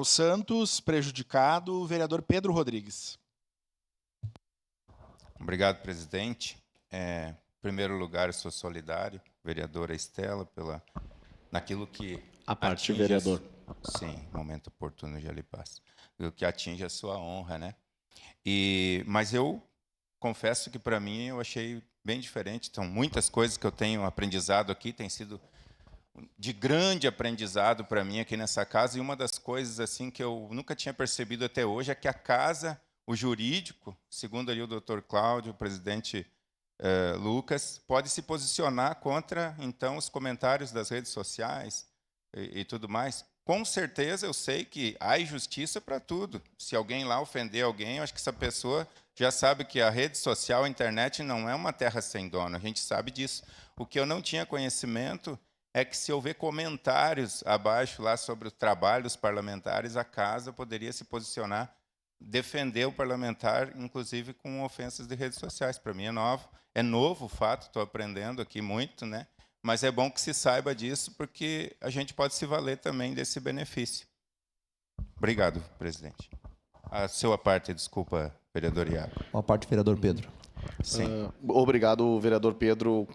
Santos, prejudicado, o vereador Pedro Rodrigues. Obrigado, presidente. Em primeiro lugar, eu sou solidário, vereadora Estela, naquilo que A parte, atinge vereador. Sim, momento oportuno, já lhe passo. O que atinge a sua honra, né? Mas eu confesso que, para mim, eu achei bem diferente. São muitas coisas que eu tenho aprendizado aqui, tem sido de grande aprendizado para mim aqui nessa casa, e uma das coisas assim que eu nunca tinha percebido até hoje é que a casa, o jurídico, segundo ali o Dr. Cláudio, o presidente Lucas, pode se posicionar contra, então, os comentários das redes sociais e tudo mais. Com certeza eu sei que há justiça para tudo. Se alguém lá ofender alguém, eu acho que essa pessoa já sabe que a rede social, a internet, não é uma terra sem dono, a gente sabe disso. O que eu não tinha conhecimento é que, se houver comentários abaixo lá sobre o trabalho dos parlamentares, a casa poderia se posicionar, defender o parlamentar, inclusive com ofensas de redes sociais. Para mim é novo o fato, estou aprendendo aqui muito, né? Mas é bom que se saiba disso, porque a gente pode se valer também desse benefício. Obrigado, presidente. A sua parte, desculpa, vereador Iago. A parte, vereador Pedro. Sim. Obrigado, vereador Pedro.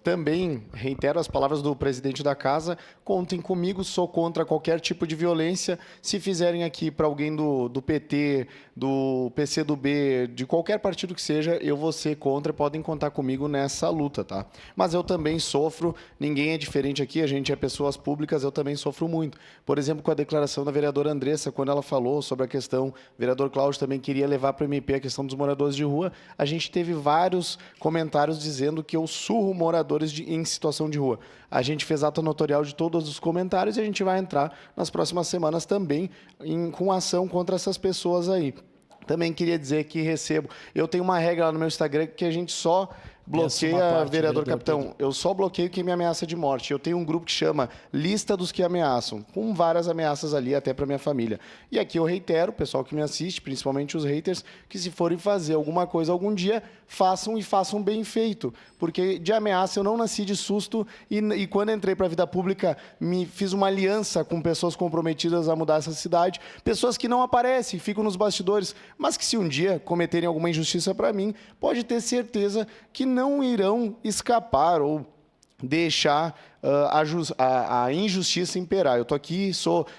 Também reitero as palavras do presidente da casa. Contem comigo, sou contra qualquer tipo de violência. Se fizerem aqui para alguém do PT, do PCdoB, de qualquer partido que seja, eu vou ser contra. Podem contar comigo nessa luta, tá? Mas eu também sofro, ninguém é diferente aqui, a gente é pessoas públicas, eu também sofro muito. Por exemplo, com a declaração da vereadora Andressa, quando ela falou sobre a questão, o vereador Cláudio também queria levar para o MP a questão dos moradores de rua, a gente teve vários comentários dizendo que eu surro moradores em situação de rua. A gente fez ato notorial de todos os comentários e a gente vai entrar nas próximas semanas também com ação contra essas pessoas aí. Também queria dizer que eu tenho uma regra lá no meu Instagram que a gente só bloqueia, vereador capitão, Pedro. Eu só bloqueio quem me ameaça de morte. Eu tenho um grupo que chama Lista dos que Ameaçam, com várias ameaças ali, até para minha família. E aqui eu reitero, o pessoal que me assiste, principalmente os haters, que se forem fazer alguma coisa algum dia, façam e façam bem feito. Porque de ameaça eu não nasci de susto e quando entrei para a vida pública, fiz uma aliança com pessoas comprometidas a mudar essa cidade, pessoas que não aparecem, ficam nos bastidores, mas que se um dia cometerem alguma injustiça para mim, pode ter certeza que não irão escapar ou deixar a injustiça imperar. Eu estou aqui,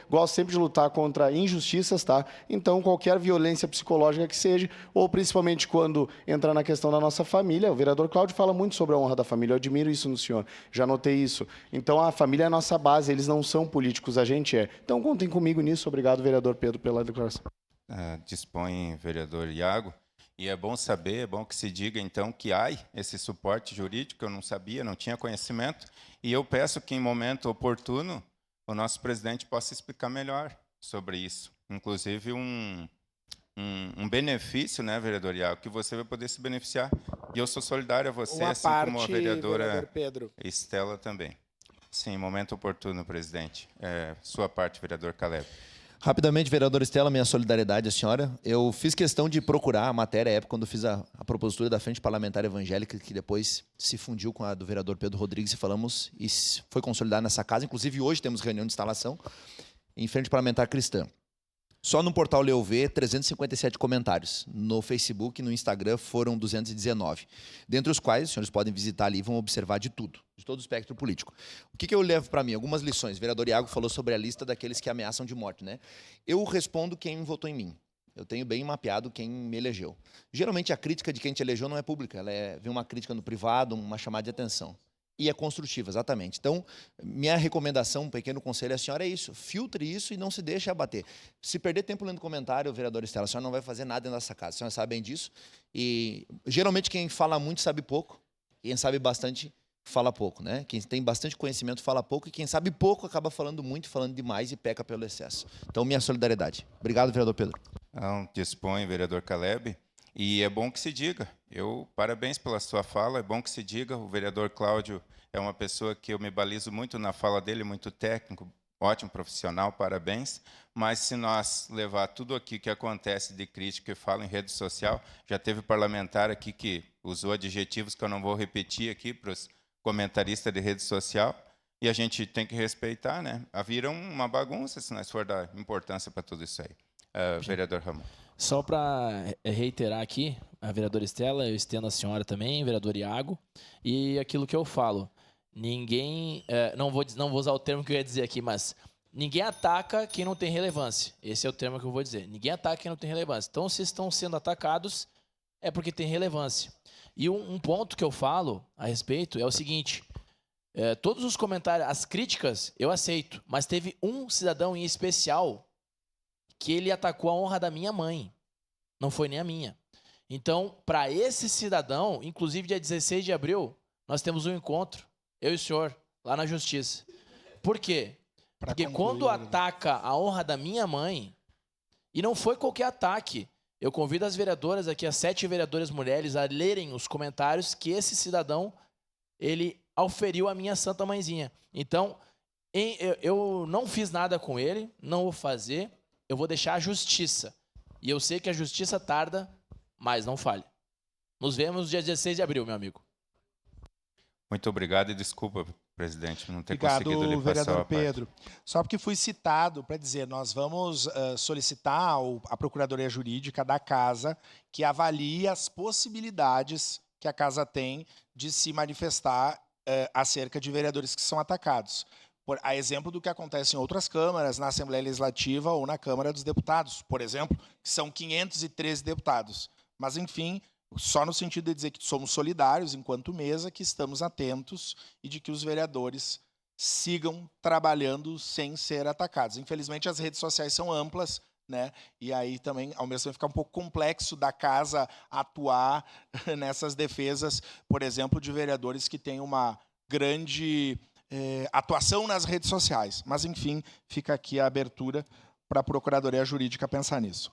gosto sempre de lutar contra injustiças, tá? Então, qualquer violência psicológica que seja, ou principalmente quando entrar na questão da nossa família, o vereador Cláudio fala muito sobre a honra da família, eu admiro isso no senhor, já notei isso. Então, a família é a nossa base, eles não são políticos, a gente é. Então, contem comigo nisso. Obrigado, vereador Pedro, pela declaração. Dispõe, vereador Iago. E é bom saber, é bom que se diga, então, que há esse suporte jurídico, eu não sabia, não tinha conhecimento, e eu peço que, em momento oportuno, o nosso presidente possa explicar melhor sobre isso. Inclusive, um benefício, né, vereador Iago, que você vai poder se beneficiar. E eu sou solidário a você, Uma assim parte, como a vereadora vereador Pedro. Estela também. Sim, momento oportuno, presidente. Sua parte, vereador Caleb. Rapidamente, vereadora Estela, minha solidariedade à senhora. Eu fiz questão de procurar a matéria, época, quando fiz a propositura da Frente Parlamentar Evangélica, que depois se fundiu com a do vereador Pedro Rodrigues, e falamos, e foi consolidada nessa casa. Inclusive, hoje temos reunião de instalação em Frente Parlamentar Cristã. Só no portal LeoV, 357 comentários. No Facebook e no Instagram foram 219. Dentre os quais, os senhores podem visitar ali e vão observar de tudo, de todo o espectro político. O que eu levo para mim? Algumas lições. O vereador Iago falou sobre a lista daqueles que ameaçam de morte, né? Eu respondo quem votou em mim. Eu tenho bem mapeado quem me elegeu. Geralmente, a crítica de quem te elegeu não é pública. Vem uma crítica no privado, uma chamada de atenção. E é construtiva, exatamente. Então, minha recomendação, um pequeno conselho à senhora é isso. Filtre isso e não se deixe abater. Se perder tempo lendo comentário, vereador Estela, a senhora não vai fazer nada nessa casa. A senhora sabe bem disso. E, geralmente, quem fala muito sabe pouco. Quem sabe bastante fala pouco, né? Quem tem bastante conhecimento fala pouco. E quem sabe pouco acaba falando muito, falando demais e peca pelo excesso. Então, minha solidariedade. Obrigado, vereador Pedro. Não, dispõe, vereador Caleb. E é bom que se diga. Parabéns pela sua fala, é bom que se diga. O vereador Cláudio é uma pessoa que eu me balizo muito na fala dele, muito técnico, ótimo profissional, parabéns. Mas se nós levar tudo aqui que acontece de crítica e fala em rede social, já teve parlamentar aqui que usou adjetivos que eu não vou repetir aqui para os comentaristas de rede social, e a gente tem que respeitar, né? Vira uma bagunça se nós for dar importância para tudo isso aí. Vereador Ramon. Só para reiterar aqui, a vereadora Estela, eu estendo a senhora também, vereador Iago, e aquilo que eu falo, ninguém, não vou usar o termo que eu ia dizer aqui, mas ninguém ataca quem não tem relevância. Esse é o termo que eu vou dizer. Ninguém ataca quem não tem relevância. Então, se estão sendo atacados, é porque tem relevância. E um ponto que eu falo a respeito é o seguinte, todos os comentários, as críticas, eu aceito, mas teve um cidadão em especial que ele atacou a honra da minha mãe, não foi nem a minha. Então, para esse cidadão, inclusive dia 16 de abril, nós temos um encontro, eu e o senhor, lá na Justiça. Por quê? Porque quando ataca a honra da minha mãe, e não foi qualquer ataque, eu convido as vereadoras aqui, as 7 vereadoras mulheres, a lerem os comentários que esse cidadão, ele auferiu a minha santa mãezinha. Então, eu não fiz nada com ele, não vou fazer, eu vou deixar a justiça. E eu sei que a justiça tarda, mas não falha. Nos vemos no dia 16 de abril, meu amigo. Muito obrigado e desculpa, presidente, não ter Obrigado, conseguido lhe passar vereador a Pedro. parte. Só porque fui citado para dizer, nós vamos solicitar a Procuradoria Jurídica da Casa que avalie as possibilidades que a Casa tem de se manifestar acerca de vereadores que são atacados. A exemplo do que acontece em outras câmaras, na Assembleia Legislativa ou na Câmara dos Deputados, por exemplo, que são 513 deputados. Mas, enfim, só no sentido de dizer que somos solidários, enquanto mesa, que estamos atentos e de que os vereadores sigam trabalhando sem ser atacados. Infelizmente, as redes sociais são amplas, né? E aí também, ao mesmo tempo, fica um pouco complexo da Casa atuar nessas defesas, por exemplo, de vereadores que têm uma grande atuação nas redes sociais. Mas, enfim, fica aqui a abertura para a Procuradoria Jurídica pensar nisso.